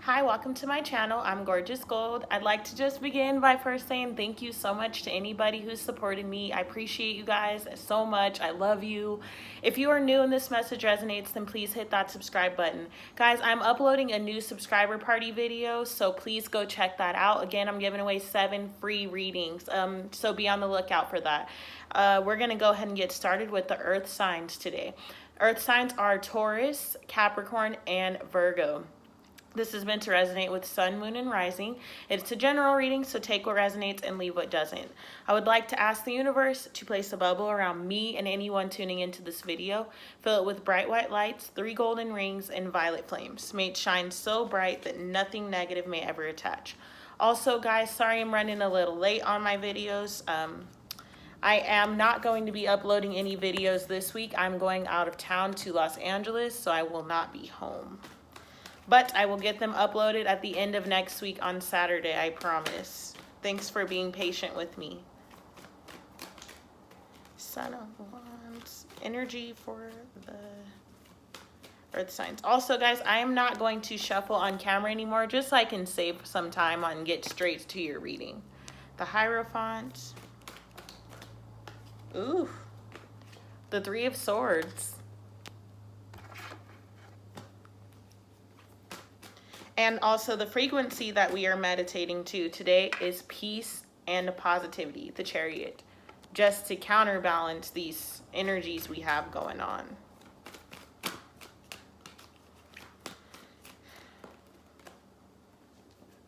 Hi, welcome to my channel. I'm Gorgeous Gold. I'd like to just begin by first saying thank you so much to anybody who's supported me. I appreciate you guys so much. I love you. If you are new and this message resonates, then please hit that subscribe button. Guys, I'm uploading a new subscriber party video, so please go check that out. Again, I'm giving away 7 free readings, so be on the lookout for that. We're going to go ahead and get started with the earth signs today. Earth signs are Taurus, Capricorn, and Virgo. This is meant to resonate with sun, moon, and rising. It's a general reading, so take what resonates and leave what doesn't. I would like to ask the universe to place a bubble around me and anyone tuning into this video. Fill it with bright white lights, 3 golden rings, and violet flames. May it shine so bright that nothing negative may ever attach. Also, guys, sorry I'm running a little late on my videos. I am not going to be uploading any videos this week. I'm going out of town to Los Angeles, so I will not be home. But I will get them uploaded at the end of next week on Saturday, I promise. Thanks for being patient with me. Son of Wands. Energy for the earth signs. Also, guys, I am not going to shuffle on camera anymore, just so I can save some time and get straight to your reading. The Hierophant. Ooh. The 3 of Swords. And also the frequency that we are meditating to today is peace and positivity, the Chariot, just to counterbalance these energies we have going on.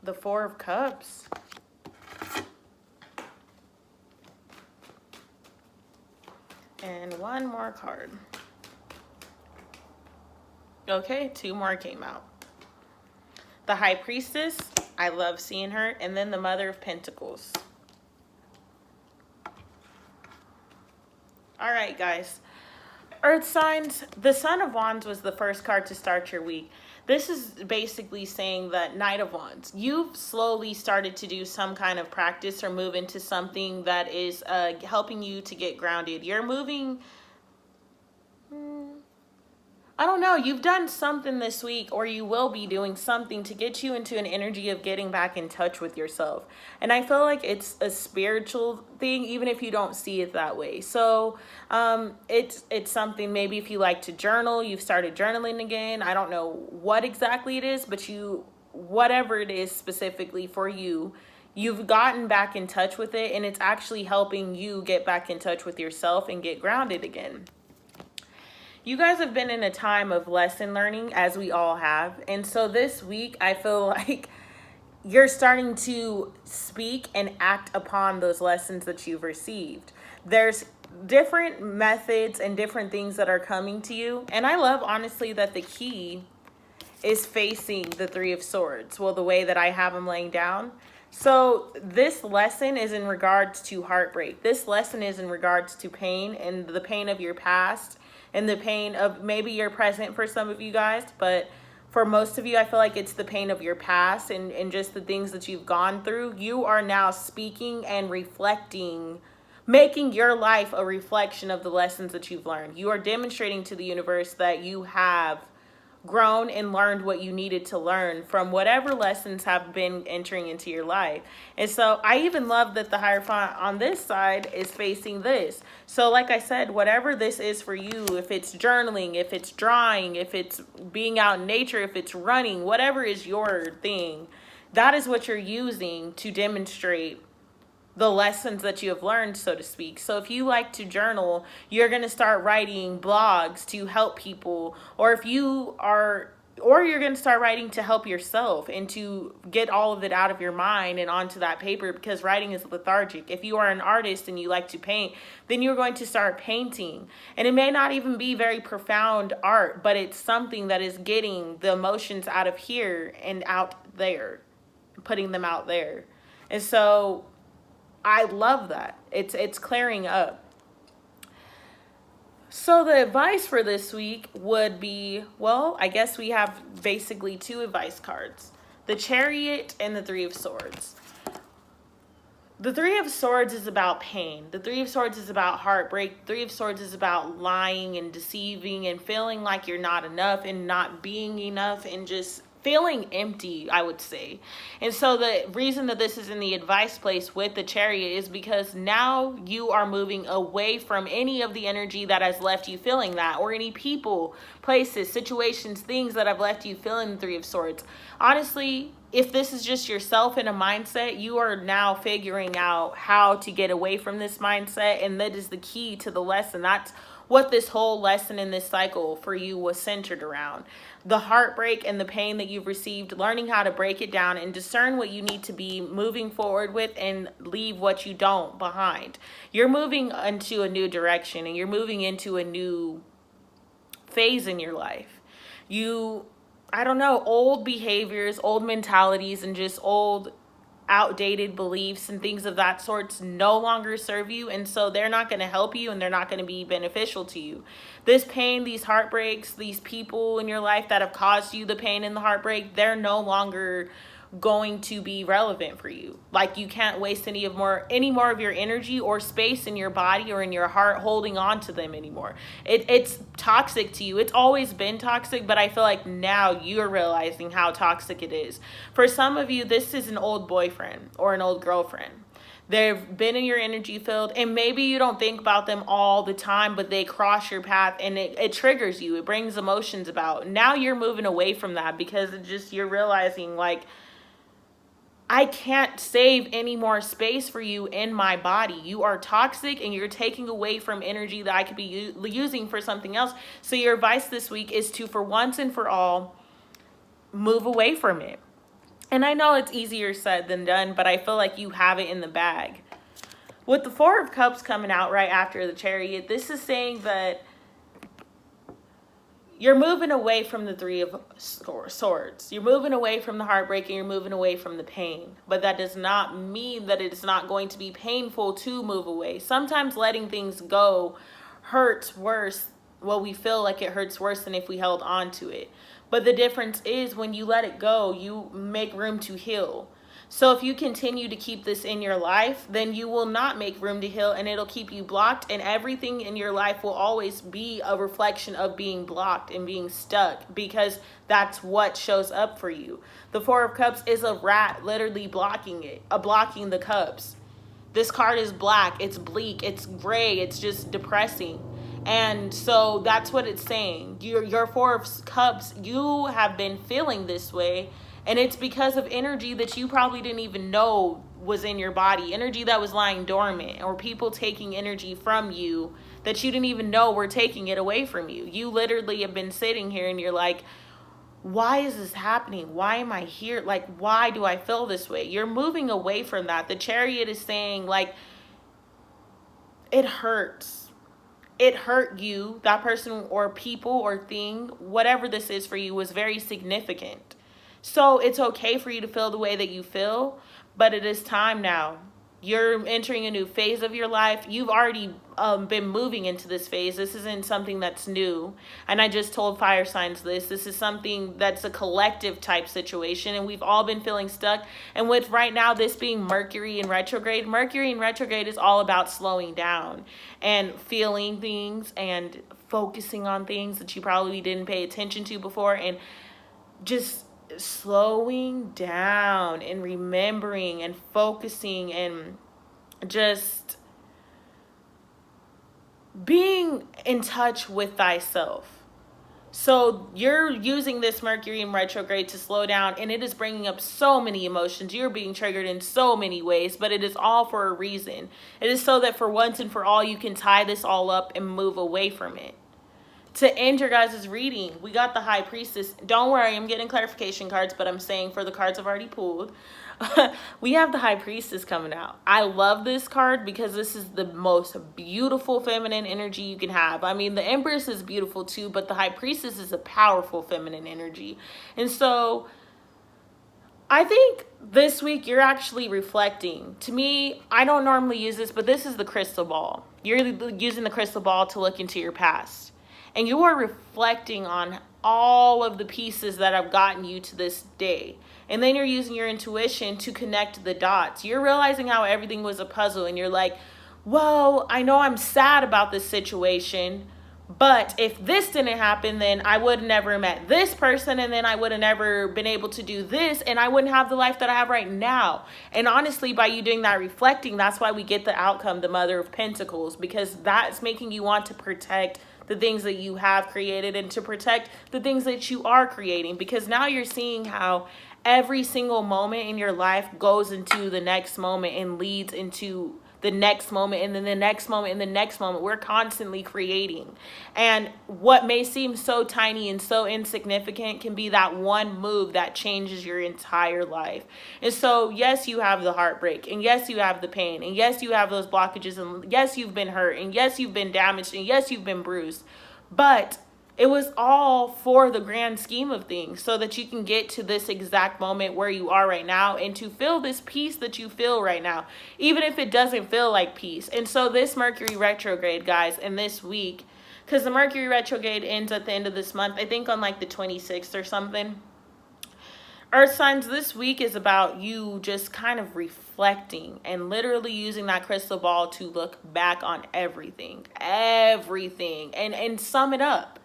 The 4 of Cups. And one more card. Okay, 2 more came out. The High Priestess, I love seeing her, and then the Mother of Pentacles. All right, guys. Earth signs, the Son of Wands was the first card to start your week. This is basically saying that Knight of Wands, you've slowly started to do some kind of practice or move into something that is helping you to get grounded. You're moving... I don't know, you've done something this week, or you will be doing something to get you into an energy of getting back in touch with yourself. And I feel like it's a spiritual thing, even if you don't see it that way. So it's something, maybe if you like to journal, you've started journaling again. I don't know what exactly it is, but whatever it is specifically for you, you've gotten back in touch with it, and it's actually helping you get back in touch with yourself and get grounded again. You guys have been in a time of lesson learning, as we all have. And so this week, I feel like you're starting to speak and act upon those lessons that you've received. There's different methods and different things that are coming to you. And I love, honestly, that the key is facing the 3 of Swords. Well, the way that I have them laying down. So this lesson is in regards to heartbreak. This lesson is in regards to pain and the pain of your past. And the pain of maybe your present for some of you guys, but for most of you, I feel like it's the pain of your past and just the things that you've gone through. You are now speaking and reflecting, making your life a reflection of the lessons that you've learned. You are demonstrating to the universe that you have grown and learned what you needed to learn from whatever lessons have been entering into your life. And so I even love that the Hierophant on this side is facing this. So like I said, whatever this is for you, if it's journaling, if it's drawing, if it's being out in nature, if it's running, whatever is your thing, that is what you're using to demonstrate the lessons that you have learned, so to speak. So if you like to journal, you're going to start writing blogs to help people, or you're going to start writing to help yourself and to get all of it out of your mind and onto that paper, because writing is lethargic. If you are an artist and you like to paint, then you're going to start painting. And it may not even be very profound art, but it's something that is getting the emotions out of here and out there, putting them out there. And so I love that. It's clearing up. So the advice for this week would be, well, I guess we have basically 2 advice cards. The Chariot and the 3 of Swords. The 3 of Swords is about pain. The 3 of Swords is about heartbreak. The 3 of Swords is about lying and deceiving and feeling like you're not enough and not being enough and just feeling empty, I would say. And so the reason that this is in the advice place with the Chariot is because now you are moving away from any of the energy that has left you feeling that, or any people, places, situations, things that have left you feeling the Three of Swords. Honestly, if this is just yourself in a mindset, you are now figuring out how to get away from this mindset, and that is the key to the lesson. That's what this whole lesson in this cycle for you was centered around. The heartbreak and the pain that you've received, learning how to break it down and discern what you need to be moving forward with and leave what you don't behind. You're moving into a new direction, and you're moving into a new phase in your life. I don't know, old behaviors, old mentalities, and just old outdated beliefs and things of that sort no longer serve you, and so they're not going to help you, and they're not going to be beneficial to you. This pain, these heartbreaks, these people in your life that have caused you the pain and the heartbreak, they're no longer going to be relevant for you. Like, you can't waste any more of your energy or space in your body or in your heart holding on to them anymore. It's toxic to you. It's always been toxic, but I feel like now you're realizing how toxic it is. For some of you, this is an old boyfriend or an old girlfriend. They've been in your energy field, and maybe you don't think about them all the time, but they cross your path, and it triggers you. It brings emotions about. Now you're moving away from that because you're realizing, like, I can't save any more space for you in my body. You are toxic, and you're taking away from energy that I could be using for something else. So your advice this week is to, for once and for all, move away from it. And I know it's easier said than done, but I feel like you have it in the bag. With the Four of Cups coming out right after the Chariot, this is saying that you're moving away from the Three of Swords. You're moving away from the heartbreak, and you're moving away from the pain. But that does not mean that it's not going to be painful to move away. Sometimes letting things go hurts worse. Well, we feel like it hurts worse than if we held on to it. But the difference is when you let it go, you make room to heal. So if you continue to keep this in your life, then you will not make room to heal, and it'll keep you blocked, and everything in your life will always be a reflection of being blocked and being stuck, because that's what shows up for you. The Four of Cups is a rat literally blocking the cups. This card is black, it's bleak, it's gray, it's just depressing. And so that's what it's saying. Your Four of Cups, you have been feeling this way, and it's because of energy that you probably didn't even know was in your body, energy that was lying dormant, or people taking energy from you that you didn't even know were taking it away from you. You literally have been sitting here and you're like, why is this happening? Why am I here? Like, why do I feel this way? You're moving away from that. The Chariot is saying, like, it hurts. It hurt you. That person or people or thing, whatever this is for you, was very significant. So it's okay for you to feel the way that you feel, but it is time now. You're entering a new phase of your life. You've already been moving into this phase. This isn't something that's new. And I just told fire signs this. This is something that's a collective type situation, and we've all been feeling stuck. And with right now this being Mercury in retrograde is all about slowing down and feeling things and focusing on things that you probably didn't pay attention to before, and just slowing down and remembering and focusing and just being in touch with thyself. So you're using this Mercury in retrograde to slow down, and it is bringing up so many emotions. You're being triggered in so many ways, but it is all for a reason. It is so that for once and for all, you can tie this all up and move away from it. To end your guys' reading, we got the High Priestess. Don't worry, I'm getting clarification cards, but I'm saying for the cards I've already pulled, we have the High Priestess coming out. I love this card because this is the most beautiful feminine energy you can have. I mean, the Empress is beautiful too, but the High Priestess is a powerful feminine energy. And so I think this week you're actually reflecting. To me, I don't normally use this, but this is the crystal ball. You're using the crystal ball to look into your past. And you are reflecting on all of the pieces that have gotten you to this day. And then you're using your intuition to connect the dots. You're realizing how everything was a puzzle. And you're like, well, I know I'm sad about this situation, But if this didn't happen, then I would have never met this person, and then I would have never been able to do this, and I wouldn't have the life that I have right now. And honestly, by you doing that reflecting, that's why we get the outcome, the Mother of Pentacles, because that's making you want to protect the things that you have created and to protect the things that you are creating, because now you're seeing how every single moment in your life goes into the next moment and leads into the next moment, and then the next moment, and the next moment. We're constantly creating. And what may seem so tiny and so insignificant can be that one move that changes your entire life. And so, yes, you have the heartbreak, and yes, you have the pain, and yes, you have those blockages, and yes, you've been hurt, and yes, you've been damaged, and yes, you've been bruised. But it was all for the grand scheme of things, so that you can get to this exact moment where you are right now and to feel this peace that you feel right now, even if it doesn't feel like peace. And so this Mercury retrograde, guys, and this week, because the Mercury retrograde ends at the end of this month, I think on like the 26th or something. Earth signs, this week is about you just kind of reflecting and literally using that crystal ball to look back on everything, and sum it up.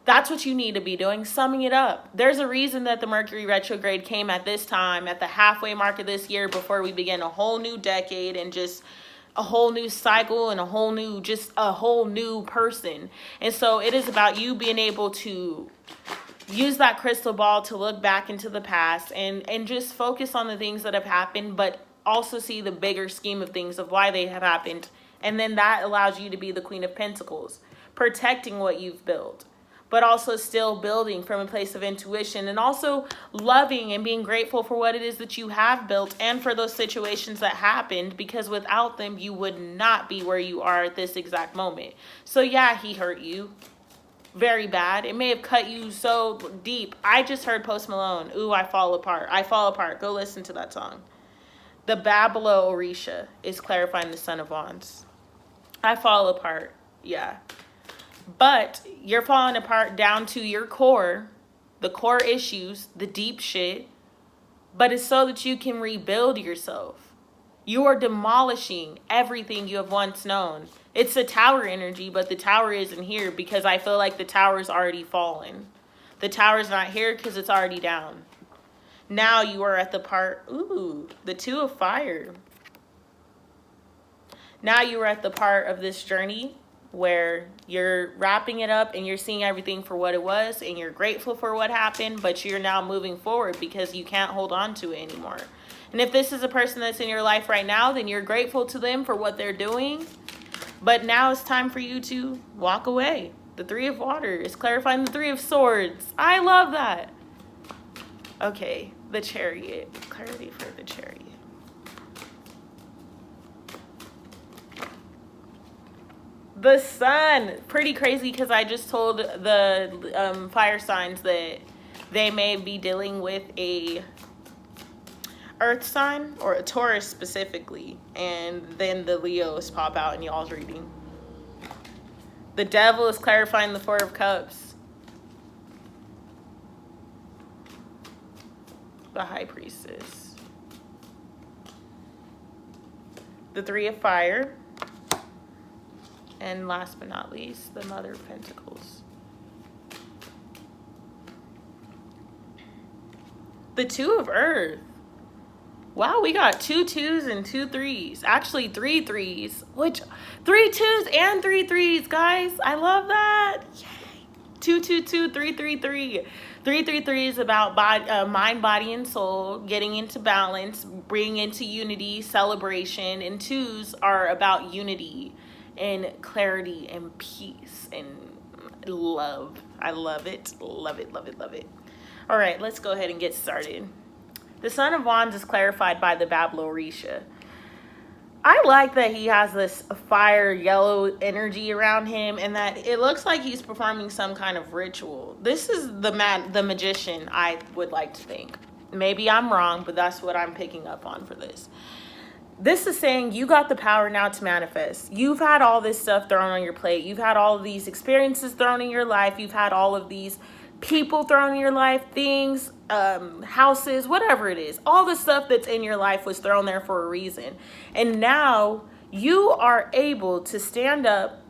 That's what you need to be doing, summing it up. There's a reason that the Mercury retrograde came at this time, at the halfway mark of this year, before we begin a whole new decade and just a whole new cycle and a whole new person. And so it is about you being able to use that crystal ball to look back into the past and just focus on the things that have happened, but also see the bigger scheme of things of why they have happened. And then that allows you to be the Queen of Pentacles, protecting what you've built, but also still building from a place of intuition, and also loving and being grateful for what it is that you have built and for those situations that happened, because without them, you would not be where you are at this exact moment. So yeah, he hurt you very bad. It may have cut you so deep. I just heard Post Malone, "Ooh, I Fall Apart." I Fall Apart. Go listen to that song. The Babalo Orisha is clarifying the Son of Wands. I fall apart. Yeah. But you're falling apart down to your core, the core issues, the deep shit. But it's so that you can rebuild yourself. You are demolishing everything you have once known. It's a tower energy, but the tower isn't here because I feel like the tower's already fallen. The tower's not here because it's already down. Now you are at the part, the Two of Fire. Now you are at the part of this journey where you're wrapping it up and you're seeing everything for what it was and you're grateful for what happened, but you're now moving forward because you can't hold on to it anymore. And if this is a person that's in your life right now, then you're grateful to them for what they're doing, but now it's time for you to walk away. The Three of Water is clarifying the Three of Swords. I love that. Okay, the Chariot. Clarity for the Chariot. The Sun. Pretty crazy because I just told the fire signs that they may be dealing with a Earth sign or a Taurus specifically, and then the Leos pop out in y'all's reading. The Devil is clarifying the Four of Cups. The High Priestess. The Three of Fire. And last but not least, the Mother of Pentacles. The Two of Earth. Wow, we got 2 2s and 2 3s. Actually, 3 3s. 3 2s and 3 3s, guys. I love that. Yay. 2 2 2 3 3 3. 3 3 3 is about mind, body, and soul, getting into balance, bringing into unity, celebration. And 2s are about unity and clarity and peace and love. I love it. Love it, love it, love it. All right, let's go ahead and get started. The Son of Wands is clarified by the Bablo Orisha. I like that he has this fire yellow energy around him and that it looks like he's performing some kind of ritual. This is the magician, I would like to think. Maybe I'm wrong, but that's what I'm picking up on for this. This is saying you got the power now to manifest. You've had all this stuff thrown on your plate. You've had all of these experiences thrown in your life. You've had all of these people thrown in your life, things, houses, whatever it is. All the stuff that's in your life was thrown there for a reason. And now you are able to stand up,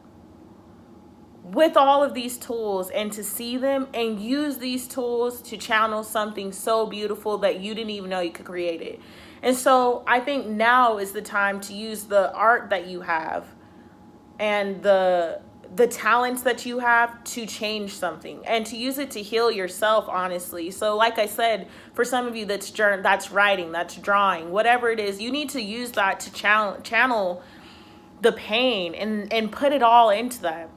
with all of these tools, and to see them and use these tools to channel something so beautiful that you didn't even know you could create it. And so I think now is the time to use the art that you have and the talents that you have to change something, and to use it to heal yourself, honestly. So like I said, for some of you, that's writing, that's drawing, whatever it is, you need to use that to channel the pain and put it all into that.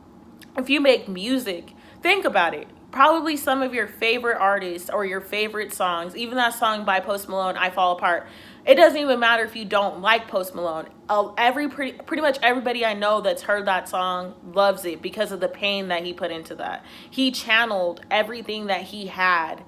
If you make music, think about it. Probably some of your favorite artists or your favorite songs, even that song by Post Malone, I Fall Apart. It doesn't even matter if you don't like Post Malone. Pretty much everybody I know that's heard that song loves it because of the pain that he put into that. He channeled everything that he had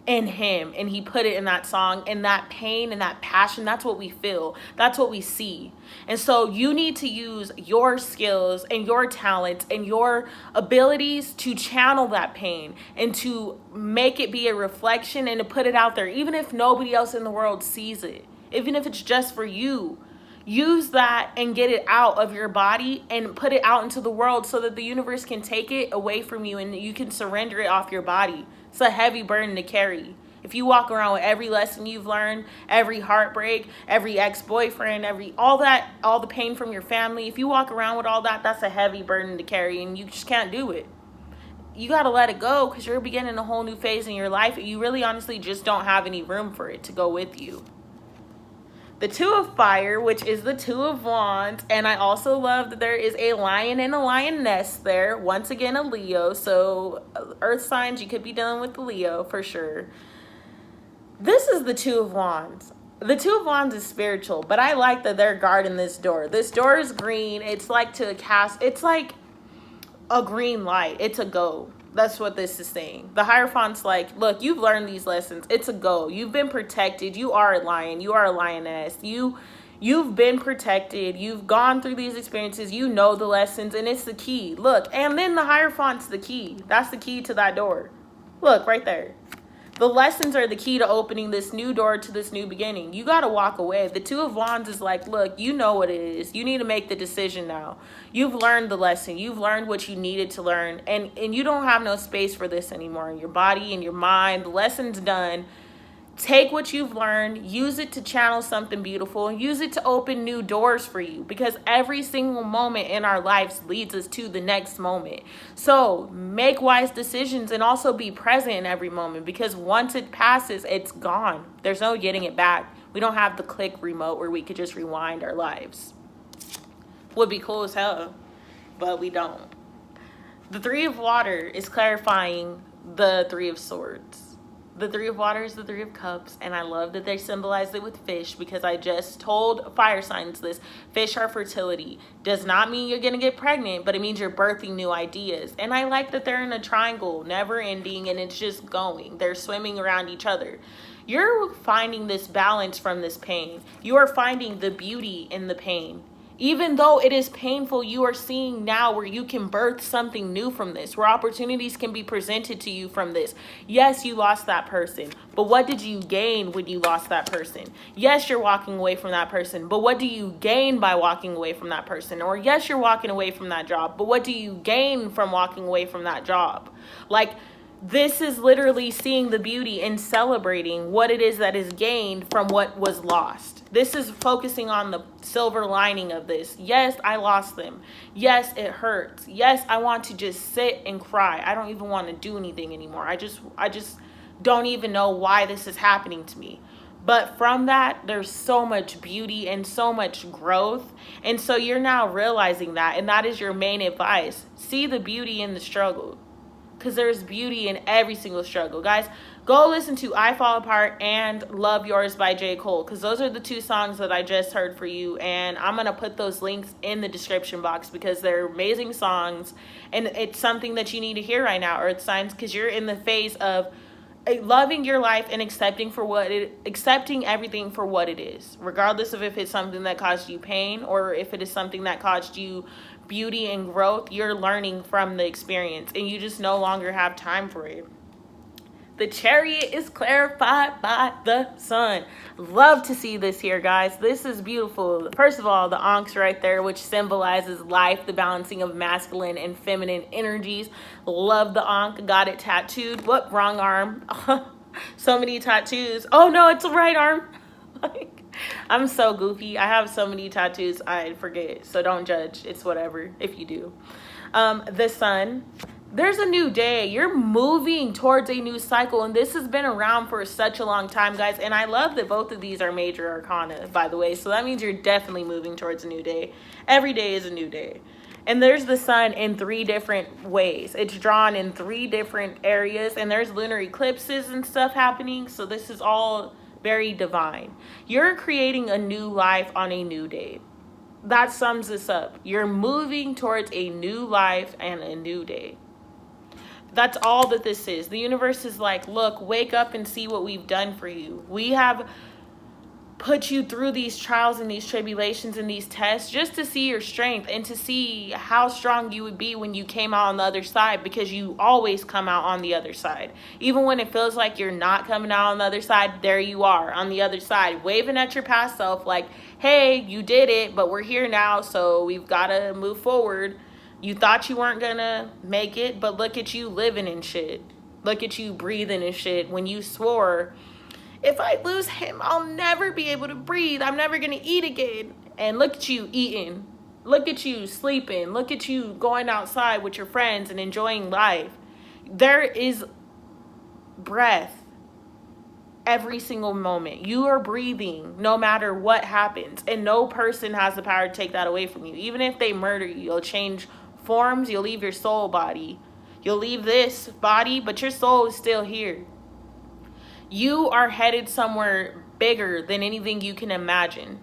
in him, and he put it in that song, and that pain and that passion, that's what we feel, that's what we see. And so you need to use your skills and your talents and your abilities to channel that pain and to make it be a reflection and to put it out there, even if nobody else in the world sees it, even if it's just for you. Use that and get it out of your body and put it out into the world so that the universe can take it away from you and you can surrender it off your body. It's a heavy burden to carry. If you walk around with every lesson you've learned, every heartbreak, every ex-boyfriend, all the pain from your family, if you walk around with all that, that's a heavy burden to carry, and you just can't do it. You got to let it go, because you're beginning a whole new phase in your life. You really honestly just don't have any room for it to go with you. The Two of Fire, which is the Two of Wands. And I also love that there is a lion and a lioness there. Once again, a Leo. So earth signs, you could be dealing with the Leo for sure. This is the Two of Wands. The Two of Wands is spiritual, but I like that they're guarding this door. This door is green. It's like it's like a green light. It's a go. That's what this is saying. The Hierophant's like, look, you've learned these lessons. It's a go. You've been protected. You are a lion. You are a lioness. You've been protected. You've gone through these experiences. You know the lessons, and it's the key. Look, and then the Hierophant's the key. That's the key to that door. Look, right there. The lessons are the key to opening this new door to this new beginning. You got to walk away. The Two of Wands is like, look, you know what it is. You need to make the decision now. You've learned the lesson. You've learned what you needed to learn. And you don't have no space for this anymore in your body and your mind. The lesson's done. Take what you've learned, use it to channel something beautiful, and use it to open new doors for you, because every single moment in our lives leads us to the next moment. So make wise decisions and also be present in every moment, because once it passes, it's gone. There's no getting it back. We don't have the click remote where we could just rewind our lives. Would be cool as hell, but we don't. The Three of Water is clarifying the Three of Swords. The Three of Water is the Three of Cups, and I love that they symbolize it with fish, because I just told fire signs this. Fish are fertility. Does not mean you're going to get pregnant, but it means you're birthing new ideas. And I like that they're in a triangle, never ending, and it's just going. They're swimming around each other. You're finding this balance from this pain. You are finding the beauty in the pain. Even though it is painful, you are seeing now where you can birth something new from this, where opportunities can be presented to you from this. Yes, you lost that person, but what did you gain when you lost that person? Yes, you're walking away from that person, but what do you gain by walking away from that person? Or yes, you're walking away from that job, but what do you gain from walking away from that job? Like, this is literally seeing the beauty and celebrating what it is that is gained from what was lost. This is focusing on the silver lining of this. Yes, I lost them. Yes, it hurts. Yes, I want to just sit and cry. I don't even want to do anything anymore. I just don't even know why this is happening to me. But from that, there's so much beauty and so much growth. And so you're now realizing that, and that is your main advice. See the beauty in the struggle, because there's beauty in every single struggle. Guys, go listen to I Fall Apart and Love Yours by J. Cole, because those are the two songs that I just heard for you. And I'm going to put those links in the description box, because they're amazing songs. And it's something that you need to hear right now, Earth Signs, because you're in the phase of loving your life and accepting everything for what it is, regardless of if it's something that caused you pain or if it is something that caused you beauty and growth. You're learning from the experience, and you just no longer have time for it. The chariot is clarified by the sun. Love to see this here, guys. This is beautiful. First of all, the Ankh's right there, which symbolizes life, the balancing of masculine and feminine energies. Love the Ankh. Got it tattooed. What? Wrong arm. So many tattoos. Oh no, it's the right arm. Like, I'm so goofy. I have so many tattoos, I forget. So don't judge. It's whatever if you do. The sun. There's a new day. You're moving towards a new cycle, and this has been around for such a long time, guys. And I love that both of these are major arcana, by the way. So that means you're definitely moving towards a new day. Every day is a new day. And there's the sun in 3 different ways. It's drawn in 3 different areas, and there's lunar eclipses and stuff happening. So this is all very divine. You're creating a new life on a new day. That sums this up. You're moving towards a new life and a new day. That's all that this is. The universe is like, look, wake up and see what we've done for you. We have put you through these trials and these tribulations and these tests just to see your strength and to see how strong you would be when you came out on the other side, because you always come out on the other side. Even when it feels like you're not coming out on the other side, there you are on the other side, waving at your past self like, hey, you did it, but we're here now, so we've got to move forward. You thought you weren't gonna make it, but look at you living and shit. Look at you breathing and shit. When you swore, if I lose him, I'll never be able to breathe. I'm never gonna eat again. And look at you eating. Look at you sleeping. Look at you going outside with your friends and enjoying life. There is breath every single moment. You are breathing no matter what happens. And no person has the power to take that away from you. Even if they murder you, you'll change forms, you'll leave your soul body. You'll leave this body, but your soul is still here. You are headed somewhere bigger than anything you can imagine.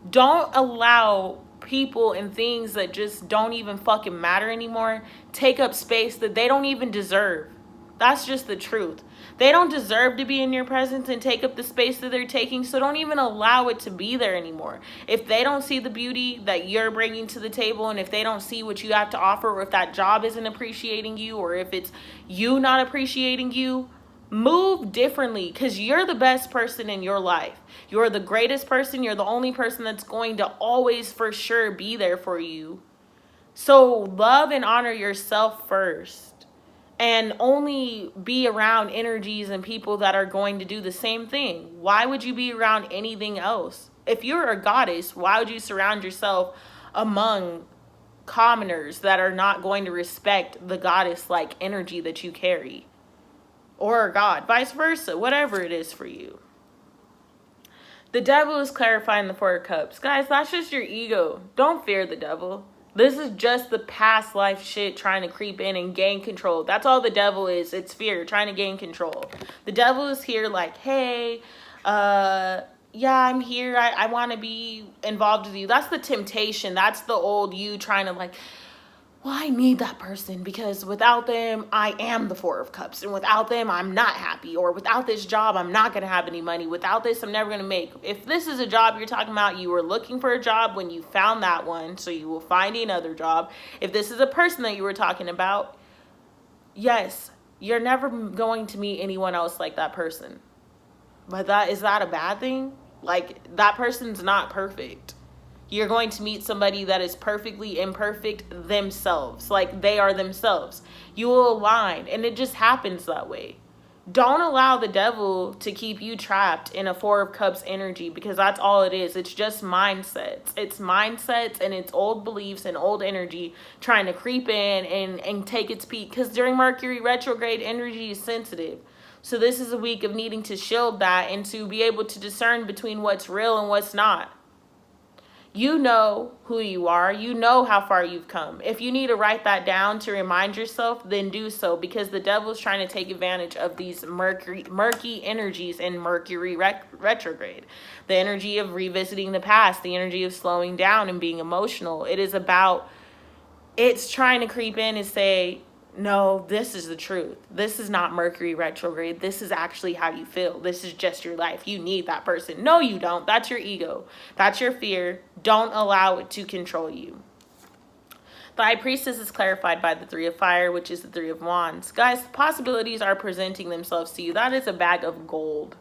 Don't allow people and things that just don't even fucking matter anymore take up space that they don't even deserve. That's just the truth. They don't deserve to be in your presence and take up the space that they're taking, so don't even allow it to be there anymore. If they don't see the beauty that you're bringing to the table, and if they don't see what you have to offer, or if that job isn't appreciating you, or if it's you not appreciating you, move differently, because you're the best person in your life. You're the greatest person. You're the only person that's going to always for sure be there for you. So love and honor yourself first. And only be around energies and people that are going to do the same thing. Why would you be around anything else? If you're a goddess, why would you surround yourself among commoners that are not going to respect the goddess-like energy that you carry? Or a god, vice versa, whatever it is for you. The devil is clarifying the 4 of Cups. Guys, that's just your ego. Don't fear the devil. This is just the past life shit trying to creep in and gain control. That's all the devil is. It's fear, trying to gain control. The devil is here like, hey, yeah, I'm here. I want to be involved with you. That's the temptation. That's the old you trying to like, well, I need that person because without them, I am the 4 of Cups. And without them, I'm not happy. Or without this job, I'm not going to have any money. Without this, I'm never going to make. If this is a job you're talking about, you were looking for a job when you found that one, so you will find another job. If this is a person that you were talking about, yes, you're never going to meet anyone else like that person. But is that a bad thing? Like, that person's not perfect. You're going to meet somebody that is perfectly imperfect themselves. Like, they are themselves. You will align, and it just happens that way. Don't allow the devil to keep you trapped in a 4 of Cups energy, because that's all it is. It's just mindsets. It's mindsets and it's old beliefs and old energy trying to creep in and take its peak. Because during Mercury retrograde, energy is sensitive. So this is a week of needing to shield that and to be able to discern between what's real and what's not. You know who you are. You know how far you've come. If you need to write that down to remind yourself, then do so, because the devil's trying to take advantage of these murky energies in Mercury retrograde. The energy of revisiting the past, the energy of slowing down and being emotional. It's trying to creep in and say, no, this is the truth. This is not Mercury retrograde. This is actually how you feel. This is just your life. You need that person. No, you don't. That's your ego. That's your fear. Don't allow it to control you. The High Priestess is clarified by the Three of Fire, which is the Three of Wands. Guys, possibilities are presenting themselves to you. That is a bag of gold.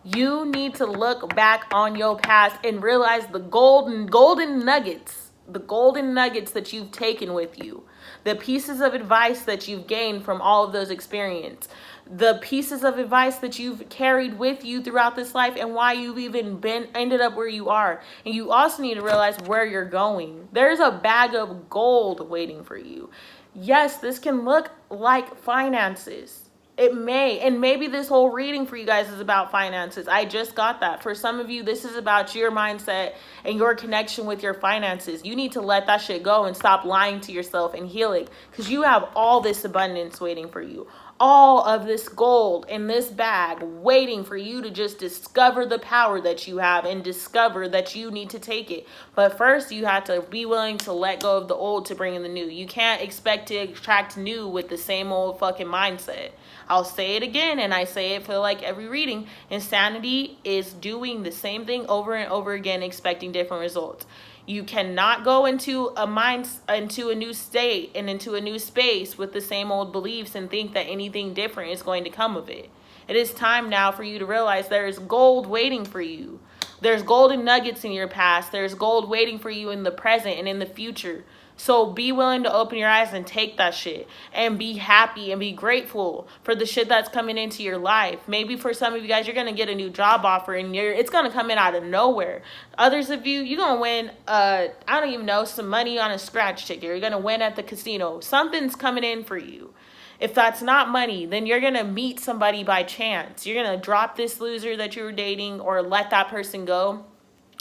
You need to look back on your past and realize the golden nuggets, the golden nuggets that you've taken with you, the pieces of advice that you've gained from all of those experiences, the pieces of advice that you've carried with you throughout this life, and why you've even ended up where you are. And you also need to realize where you're going. There's a bag of gold waiting for you. Yes, this can look like finances. It may, and maybe this whole reading for you guys is about finances. I just got that. For some of you, this is about your mindset and your connection with your finances. You need to let that shit go and stop lying to yourself and heal it, because you have all this abundance waiting for you. All of this gold in this bag waiting for you to just discover the power that you have and discover that you need to take it. But first, you have to be willing to let go of the old to bring in the new. You can't expect to attract new with the same old fucking mindset. I'll say it again, and I say it for like every reading. Insanity is doing the same thing over and over again, expecting different results. You cannot go into a new state and into a new space with the same old beliefs and think that anything different is going to come of it. It is time now for you to realize there is gold waiting for you. There's golden nuggets in your past. There's gold waiting for you in the present and in the future. So be willing to open your eyes and take that shit and be happy and be grateful for the shit that's coming into your life. Maybe for some of you guys, you're going to get a new job offer and it's going to come in out of nowhere. Others of you, you're going to win, I don't even know, some money on a scratch ticket. You're going to win at the casino. Something's coming in for you. If that's not money, then you're going to meet somebody by chance. You're going to drop this loser that you were dating or let that person go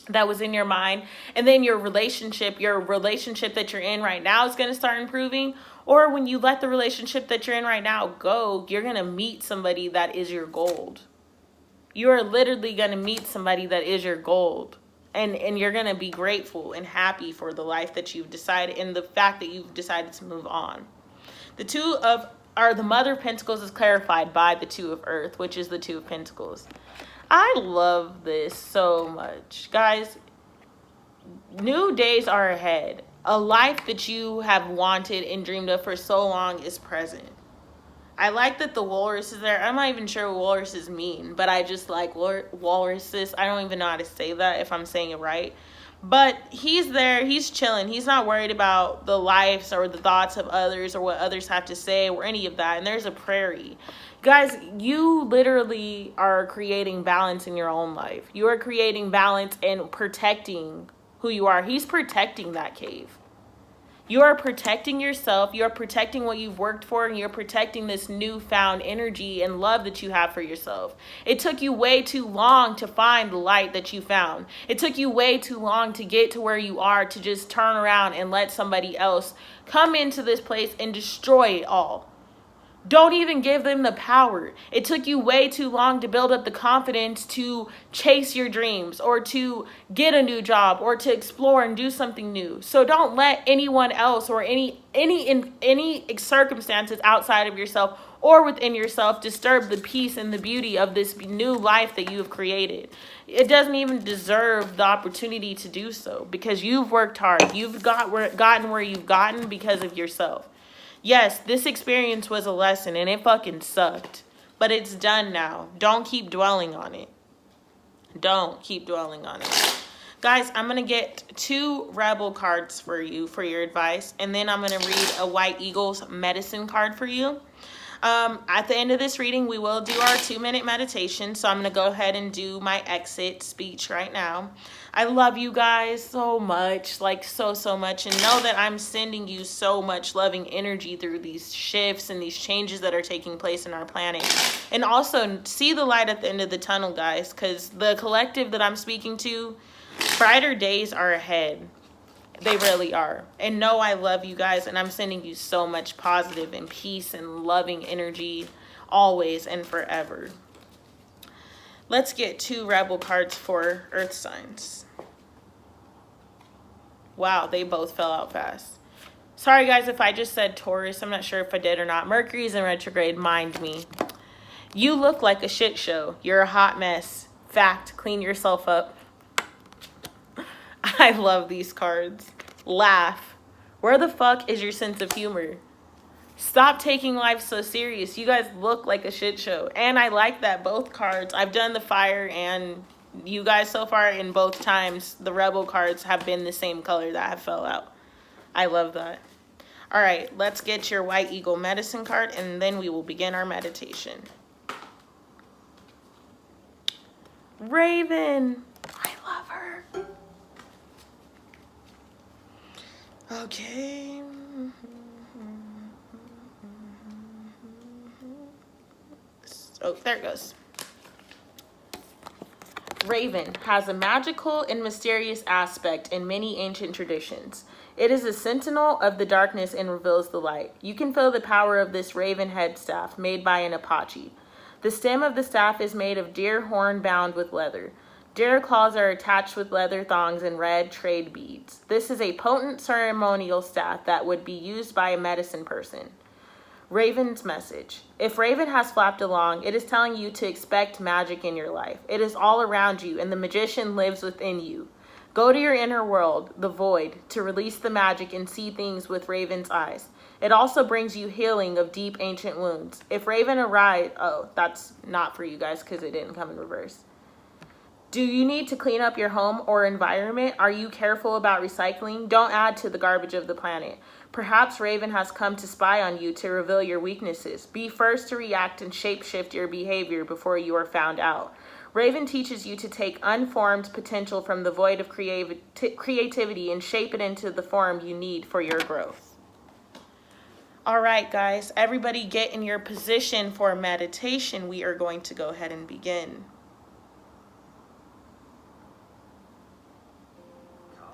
that was in your mind, and then your relationship that you're in right now is going to start improving. Or when you let the relationship that you're in right now go, you're going to meet somebody that is your gold. You are literally going to meet somebody that is your gold, and you're going to be grateful and happy for the life that you've decided and the fact that you've decided to move on. The Mother of Pentacles is clarified by the Two of Earth, which is the Two of Pentacles. I love this so much. Guys, new days are ahead. A life that you have wanted and dreamed of for so long is present. I like that the walrus is there. I'm not even sure what walruses mean, but I just like walruses. I don't even know how to say that if I'm saying it right. But he's there. He's chilling. He's not worried about the lives or the thoughts of others or what others have to say or any of that. And there's a prairie. Guys, you literally are creating balance in your own life. You are creating balance and protecting who you are. He's protecting that cave. You are protecting yourself. You are protecting what you've worked for, and you're protecting this newfound energy and love that you have for yourself. It took you way too long to find the light that you found. It took you way too long to get to where you are, to just turn around and let somebody else come into this place and destroy it all. Don't even give them the power. It took you way too long to build up the confidence to chase your dreams or to get a new job or to explore and do something new. So don't let anyone else or any circumstances outside of yourself or within yourself disturb the peace and the beauty of this new life that you have created. It doesn't even deserve the opportunity to do so, because you've worked hard. You've gotten where you've gotten because of yourself. Yes, this experience was a lesson and it fucking sucked, but it's done now. Don't keep dwelling on it. Don't keep dwelling on it. Guys, I'm going to get 2 Rebel cards for you for your advice, and then I'm going to read a White Eagle's medicine card for you. At the end of this reading, we will do our 2-minute meditation. So I'm going to go ahead and do my exit speech right now. I love you guys so much, like so much. And know that I'm sending you so much loving energy through these shifts and these changes that are taking place in our planet. And also see the light at the end of the tunnel, guys, because the collective that I'm speaking to, brighter days are ahead. They really are. And know I love you guys, and I'm sending you so much positive and peace and loving energy always and forever. Let's get 2 Rebel cards for Earth signs. Wow, they both fell out fast. Sorry guys if I just said Taurus. I'm not sure if I did or not. Mercury's in retrograde, mind me. You look like a shit show. You're a hot mess. Fact, clean yourself up. I love these cards. Laugh. Where the fuck is your sense of humor? Stop taking life so serious. You guys look like a shit show. And I like that both cards, I've done the fire and you guys so far in both times, the rebel cards have been the same color that have fell out. I love that. All right, let's get your White Eagle medicine card and then we will begin our meditation. Raven. I love her. Okay. Oh, there it goes. Raven has a magical and mysterious aspect in many ancient traditions. It is a sentinel of the darkness and reveals the light. You can feel the power of this raven head staff made by an Apache. The stem of the staff is made of deer horn bound with leather. Deer claws are attached with leather thongs and red trade beads. This is a potent ceremonial staff that would be used by a medicine person. Raven's message. If Raven has flapped along, it is telling you to expect magic in your life. It is all around you, and the magician lives within you. Go to your inner world, the void, to release the magic and see things with Raven's eyes. It also brings you healing of deep ancient wounds. If Raven arrives... Oh, that's not for you guys because it didn't come in reverse. Do you need to clean up your home or environment? Are you careful about recycling? Don't add to the garbage of the planet. Perhaps Raven has come to spy on you to reveal your weaknesses. Be first to react and shapeshift your behavior before you are found out. Raven teaches you to take unformed potential from the void of creativity and shape it into the form you need for your growth. All right, guys, everybody get in your position for meditation. We are going to go ahead and begin.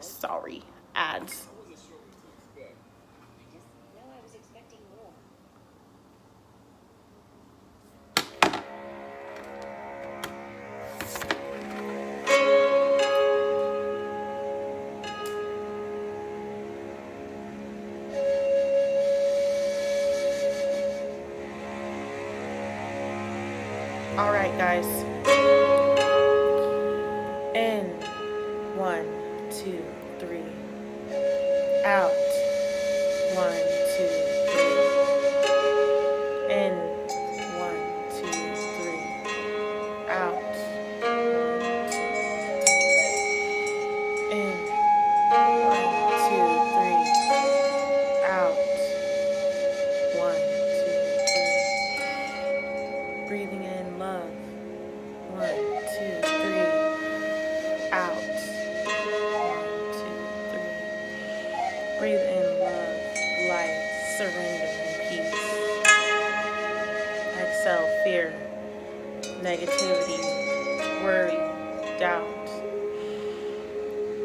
Sorry, ads. All right, guys. In 1, 2, 3. Out. 1, 2, 3. In. 1, 2, 3. Out. 1, 2, 3. In. 1, 2, 3. Out. 1, 2, 3. Breathing in love. 1, 2, 3. Out. 1, 2, 3. Breathe in love, light, surrender, and peace. Exhale fear, negativity, worry, doubt.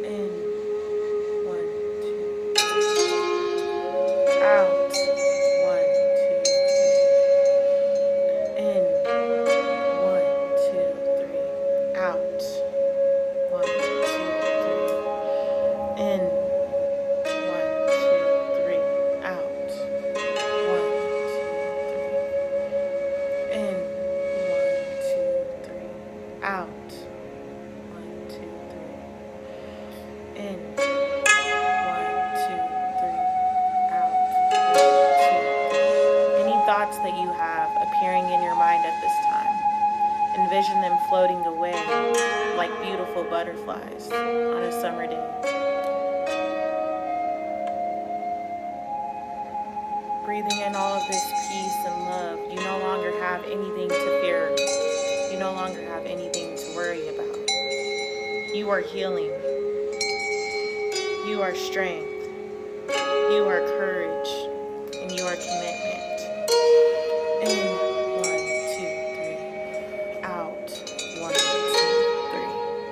In. 1, 2. Out. 1, 2, 3. In. 1, 2, 3. Out. 1, 2, 3. In. 1, 2, 3. Out. 1, 2, 3. In. 1, 2, 3. Out. 1, 2, 3. In. 1, 2, 3. Out. 1, 2, 3. Any thoughts that you have appearing in your mind at this time, envision them floating away like beautiful butterflies on a summer day. Breathing in all of this peace and love, you no longer have anything to fear. You no longer have anything to worry about. You are healing. You are strength. You are courage. And you are commitment. And